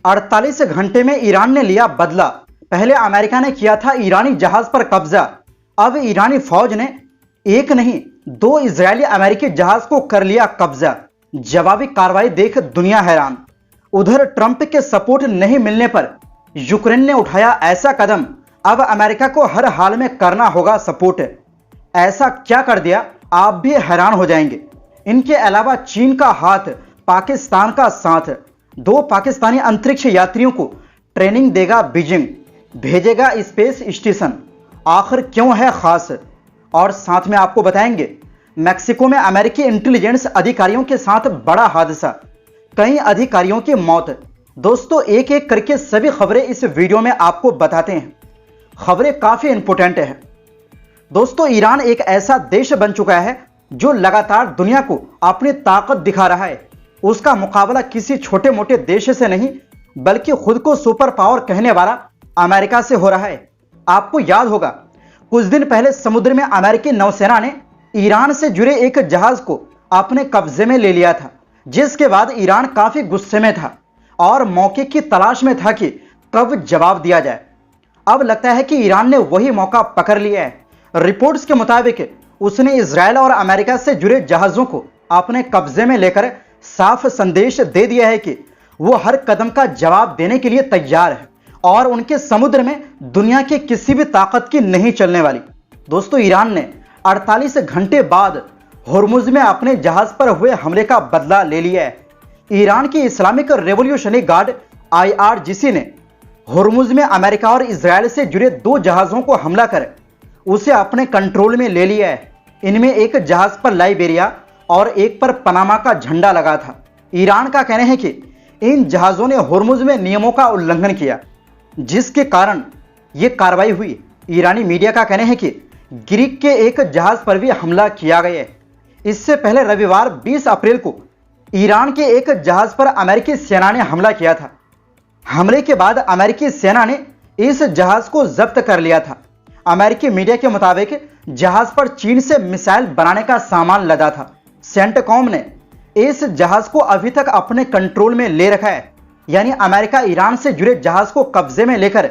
48 घंटे में ईरान ने लिया बदला। पहले अमेरिका ने किया था ईरानी जहाज पर कब्जा, अब ईरानी फौज ने एक नहीं 2 इजरायली अमेरिकी जहाज को कर लिया कब्जा। जवाबी कार्रवाई देख दुनिया हैरान। उधर ट्रंप के सपोर्ट नहीं मिलने पर यूक्रेन ने उठाया ऐसा कदम, अब अमेरिका को हर हाल में करना होगा सपोर्ट। ऐसा क्या कर दिया, आप भी हैरान हो जाएंगे। इनके अलावा चीन का हाथ, पाकिस्तान का साथ, 2 पाकिस्तानी अंतरिक्ष यात्रियों को ट्रेनिंग देगा बीजिंग, भेजेगा स्पेस स्टेशन। आखिर क्यों है खास? और साथ में आपको बताएंगे मैक्सिको में अमेरिकी इंटेलिजेंस अधिकारियों के साथ बड़ा हादसा, कई अधिकारियों की मौत। दोस्तों एक एक करके सभी खबरें इस वीडियो में आपको बताते हैं। खबरें काफी इंपॉर्टेंट है। दोस्तों ईरान एक ऐसा देश बन चुका है जो लगातार दुनिया को अपनी ताकत दिखा रहा है। उसका मुकाबला किसी छोटे मोटे देश से नहीं बल्कि खुद को सुपर पावर कहने वाला अमेरिका से हो रहा है। आपको याद होगा कुछ दिन पहले समुद्र में अमेरिकी नौसेना ने ईरान से जुड़े एक जहाज को अपने कब्जे में ले लिया था, जिसके बाद ईरान काफी गुस्से में था और मौके की तलाश में था कि कब जवाब दिया जाए। अब लगता है कि ईरान ने वही मौका पकड़ लिया है। रिपोर्ट्स के मुताबिक उसने इजरायल और अमेरिका से जुड़े जहाजों को अपने कब्जे में लेकर साफ संदेश दे दिया है कि वो हर कदम का जवाब देने के लिए तैयार है और उनके समुद्र में दुनिया के किसी भी ताकत की नहीं चलने वाली। दोस्तों ईरान ने 48 घंटे बाद होर्मुज में अपने जहाज पर हुए हमले का बदला ले लिया है। ईरान की इस्लामिक रेवोल्यूशनरी गार्ड IRGC ने होर्मुज में अमेरिका और इजरायल से जुड़े 2 जहाजों को हमला कर उसे अपने कंट्रोल में ले लिया है। इनमें एक जहाज पर लाइबेरिया और एक पर पनामा का झंडा लगा था। ईरान का कहना है कि इन जहाजों ने होर्मुज में नियमों का उल्लंघन किया, जिसके कारण यह कार्रवाई हुई। ईरानी मीडिया का कहना है कि ग्रीक के एक जहाज पर भी हमला किया गया है। इससे पहले रविवार 20 अप्रैल को ईरान के एक जहाज पर अमेरिकी सेना ने हमला किया था। हमले के बाद अमेरिकी सेना ने इस जहाज को जब्त कर लिया था। अमेरिकी मीडिया के मुताबिक जहाज पर चीन से मिसाइल बनाने का सामान लदा था। सेंटकॉम ने इस जहाज को अभी तक अपने कंट्रोल में ले रखा है। यानी अमेरिका ईरान से जुड़े जहाज को कब्जे में लेकर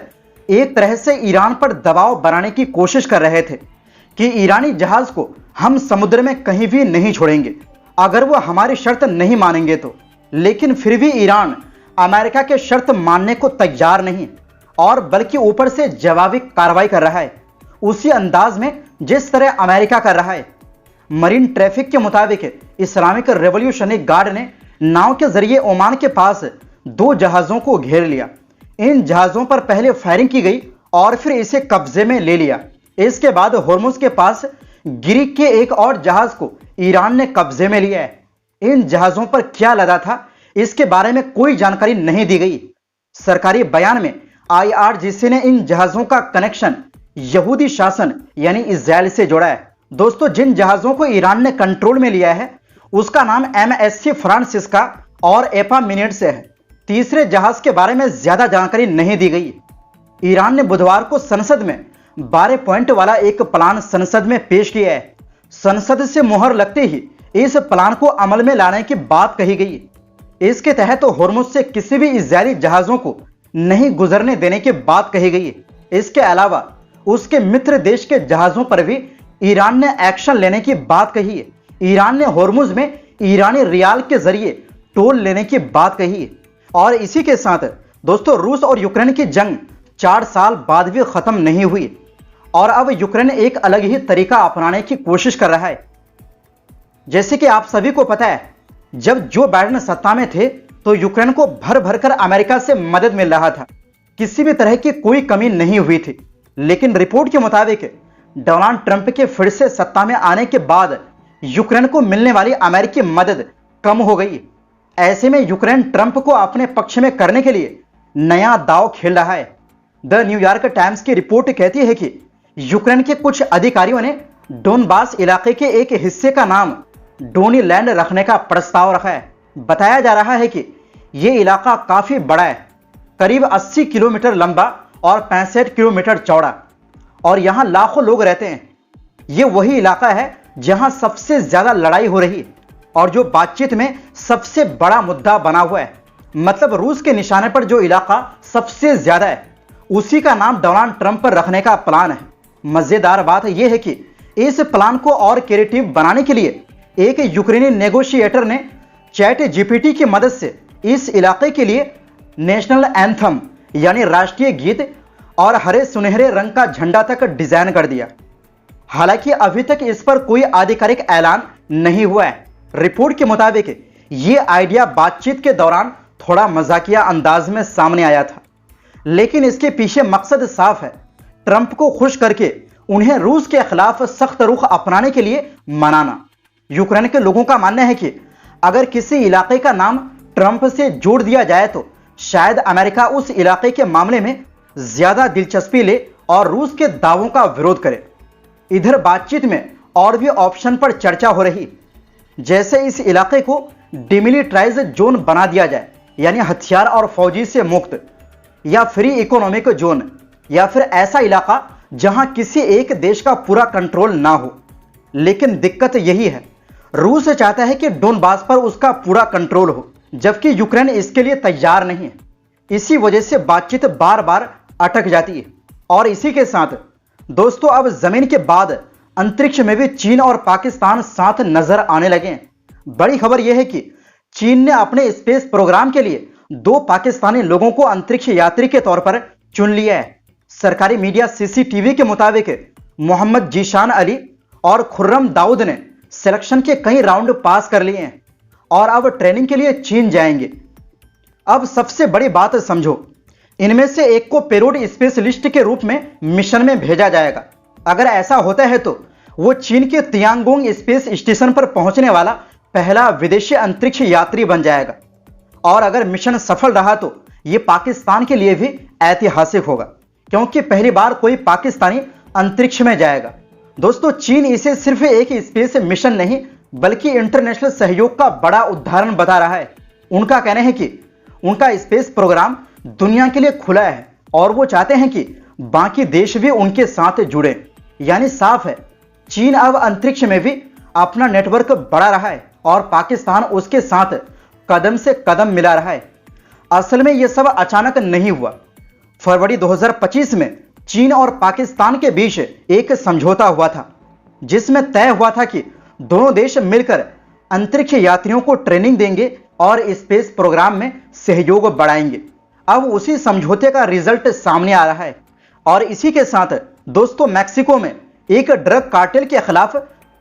एक तरह से ईरान पर दबाव बनाने की कोशिश कर रहे थे कि ईरानी जहाज को हम समुद्र में कहीं भी नहीं छोड़ेंगे अगर वो हमारी शर्त नहीं मानेंगे तो। लेकिन फिर भी ईरान अमेरिका के शर्त मानने को तैयार नहीं और बल्कि ऊपर से जवाबी कार्रवाई कर रहा है, उसी अंदाज में जिस तरह अमेरिका कर रहा है। मरीन ट्रैफिक के मुताबिक इस्लामिक रेवोल्यूशनरी गार्ड ने नाव के जरिए ओमान के पास 2 जहाजों को घेर लिया। इन जहाजों पर पहले फायरिंग की गई और फिर इसे कब्जे में ले लिया। इसके बाद होर्मुज के पास ग्रीक के एक और जहाज को ईरान ने कब्जे में लिया है। इन जहाजों पर क्या लदा था इसके बारे में कोई जानकारी नहीं दी गई। सरकारी बयान में IRGC ने इन जहाजों का कनेक्शन यहूदी शासन यानी इजरायल से जोड़ा है। दोस्तों जिन जहाजों को ईरान ने कंट्रोल में लिया है उसका नाम MSC फ्रांसिस्का और एपामिनेट्स है। तीसरे जहाज के बारे में ज्यादा जानकारी नहीं दी गई। ईरान ने बुधवार को संसद में 12 पॉइंट वाला एक प्लान संसद में पेश किया है। संसद से मुहर लगते ही इस प्लान को अमल में लाने की बात कही गई। इसके तहत होर्मुज से किसी भी इजरायली जहाजों को नहीं गुजरने देने की बात कही गई। इसके अलावा उसके मित्र देश के जहाजों पर भी ईरान ने एक्शन लेने की बात कही है। ईरान ने होर्मुज में ईरानी रियाल के जरिए टोल लेने की बात कही है। और इसी के साथ दोस्तों रूस और यूक्रेन की जंग 4 साल बाद भी खत्म नहीं हुई और अब यूक्रेन एक अलग ही तरीका अपनाने की कोशिश कर रहा है। जैसे कि आप सभी को पता है जब जो बाइडेन सत्ता में थे तो यूक्रेन को भर भर कर अमेरिका से मदद मिल रहा था, किसी भी तरह की कोई कमी नहीं हुई थी। लेकिन रिपोर्ट के मुताबिक डोनाल्ड ट्रंप के फिर से सत्ता में आने के बाद यूक्रेन को मिलने वाली अमेरिकी मदद कम हो गई। ऐसे में यूक्रेन ट्रंप को अपने पक्ष में करने के लिए नया दांव खेल रहा है। द न्यूयॉर्क टाइम्स की रिपोर्ट कहती है कि यूक्रेन के कुछ अधिकारियों ने डोनबास इलाके के एक हिस्से का नाम डोनी लैंड रखने का प्रस्ताव रखा है। बताया जा रहा है कि यह इलाका काफी बड़ा है, करीब 80 किलोमीटर लंबा और 65 किलोमीटर चौड़ा, और यहां लाखों लोग रहते हैं। यह वही इलाका है जहां सबसे ज्यादा लड़ाई हो रही है और जो बातचीत में सबसे बड़ा मुद्दा बना हुआ है। मतलब रूस के निशाने पर जो इलाका सबसे ज्यादा है उसी का नाम डोनाल्ड ट्रंप पर रखने का प्लान है। मजेदार बात यह है कि इस प्लान को और क्रिएटिव बनाने के लिए एक यूक्रेनी नेगोशिएटर ने चैट जीपीटी की मदद से इस इलाके के लिए नेशनल एंथम यानी राष्ट्रीय गीत और हरे सुनहरे रंग का झंडा तक डिजाइन कर दिया। हालांकि अभी तक इस पर कोई आधिकारिक ऐलान नहीं हुआ है। रिपोर्ट के मुताबिक यह आइडिया बातचीत के दौरान थोड़ा मजाकिया अंदाज में सामने आया था, लेकिन इसके पीछे मकसद साफ है, ट्रंप को खुश करके उन्हें रूस के खिलाफ सख्त रुख अपनाने के लिए मनाना। यूक्रेन के लोगों का मानना है कि अगर किसी इलाके का नाम ट्रंप से जोड़ दिया जाए तो शायद अमेरिका उस इलाके के मामले में ज्यादा दिलचस्पी ले और रूस के दावों का विरोध करे। इधर बातचीत में और भी ऑप्शन पर चर्चा हो रही, जैसे इस इलाके को डिमिलिटराइज जोन बना दिया जाए, यानी हथियार और फौजी से मुक्त, या फ्री इकोनॉमिक जोन, या फिर ऐसा इलाका जहां किसी एक देश का पूरा कंट्रोल ना हो। लेकिन दिक्कत यही है, रूस चाहता है कि डोनबास पर उसका पूरा कंट्रोल हो, जबकि यूक्रेन इसके लिए तैयार नहीं है। इसी वजह से बातचीत बार बार अटक जाती है। और इसी के साथ दोस्तों अब जमीन के बाद अंतरिक्ष में भी चीन और पाकिस्तान साथ नजर आने लगे हैं। बड़ी खबर यह है कि चीन ने अपने स्पेस प्रोग्राम के लिए 2 पाकिस्तानी लोगों को अंतरिक्ष यात्री के तौर पर चुन लिया है। सरकारी मीडिया सीसीटीवी के मुताबिक मोहम्मद जीशान अली और खुर्रम दाऊद ने सिलेक्शन के कई राउंड पास कर लिए हैं और अब ट्रेनिंग के लिए चीन जाएंगे। अब सबसे बड़ी बात समझो, इनमें से एक को पेलोड स्पेशलिस्ट के रूप में मिशन में भेजा जाएगा। अगर ऐसा होता है तो वो चीन के तियांगोंग स्पेस स्टेशन पर पहुंचने वाला पहला विदेशी अंतरिक्ष यात्री बन जाएगा। और अगर मिशन सफल रहा तो यह पाकिस्तान के लिए भी ऐतिहासिक होगा, क्योंकि पहली बार कोई पाकिस्तानी अंतरिक्ष में जाएगा। दोस्तों चीन इसे सिर्फ एक स्पेस मिशन नहीं बल्कि इंटरनेशनल सहयोग का बड़ा उदाहरण बता रहा है। उनका कहना है कि उनका स्पेस प्रोग्राम दुनिया के लिए खुला है और वो चाहते हैं कि बाकी देश भी उनके साथ जुड़े। यानी साफ है, चीन अब अंतरिक्ष में भी अपना नेटवर्क बढ़ा रहा है और पाकिस्तान उसके साथ कदम से कदम मिला रहा है। असल में यह सब अचानक नहीं हुआ। फरवरी 2025 में चीन और पाकिस्तान के बीच एक समझौता हुआ था, जिसमें तय हुआ था कि दोनों देश मिलकर अंतरिक्ष यात्रियों को ट्रेनिंग देंगे और स्पेस प्रोग्राम में सहयोग बढ़ाएंगे। अब उसी समझौते का रिजल्ट सामने आ रहा है। और इसी के साथ दोस्तों मैक्सिको में एक ड्रग कार्टेल के खिलाफ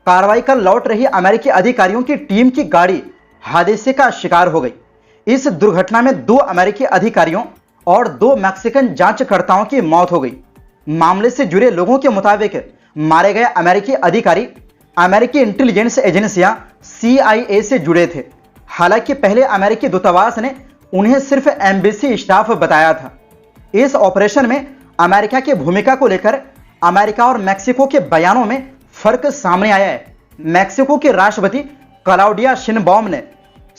कार्रवाई कर लौट रही अमेरिकी अधिकारियों की टीम की गाड़ी हादसे का शिकार हो गई। इस दुर्घटना में 2 अमेरिकी अधिकारियों और 2 मैक्सिकन जांचकर्ताओं की मौत हो गई। मामले से जुड़े लोगों के मुताबिक मारे गए अमेरिकी अधिकारी अमेरिकी इंटेलिजेंस एजेंसियां CIA से जुड़े थे। हालांकि पहले अमेरिकी दूतावास ने उन्हें सिर्फ एम्बेसी स्टाफ बताया था। इस ऑपरेशन में अमेरिका की भूमिका को लेकर अमेरिका और मैक्सिको के बयानों में फर्क सामने आया है। मैक्सिको के राष्ट्रपति क्लाउडिया शिनबॉम ने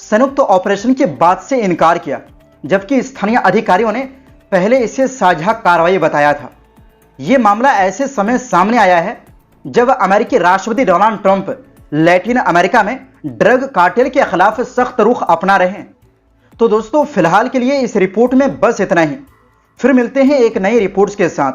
संयुक्त ऑपरेशन की बात से इनकार किया, जबकि स्थानीय अधिकारियों ने पहले इसे साझा कार्रवाई बताया था। यह मामला ऐसे समय सामने आया है जब अमेरिकी राष्ट्रपति डोनाल्ड ट्रंप लैटिन अमेरिका में ड्रग कार्टेल के खिलाफ सख्त रुख अपना रहे हैं। तो दोस्तों फिलहाल के लिए इस रिपोर्ट में बस इतना ही। फिर मिलते हैं एक नई रिपोर्ट्स के साथ।